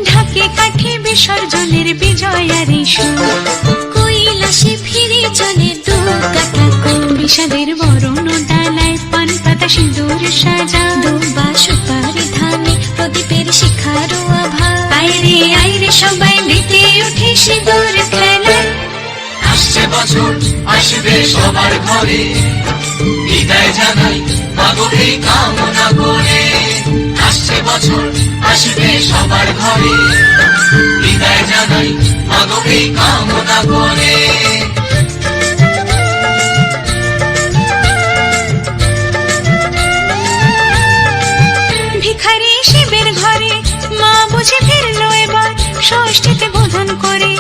ঢাকে কাঠে বিসর্জনের বিজয়ারি সুর, কৈলাসে ফিরে চলে দু কাটা কুল। বিষাদের বরণ ডালায় পান পাতা সিঁদুর সাজা, দুবা সুপারি ধানে প্রদীপের শিখার আভা। আইরে আইরে সবাই মেতে উঠে সিঁদুর খেলায়। আসছে বছর আসবে সবার ঘরে, বিদায় জানাই মাগো এই কামনা করে। আসছে বছর আসবে সবার ঘরে, বিদায় জানাই মাগো এই কামনা করে। ভিখারি শিবের ঘরে মা বুঝে ফিরলো এবার, ষষ্ঠীতে বোধন করে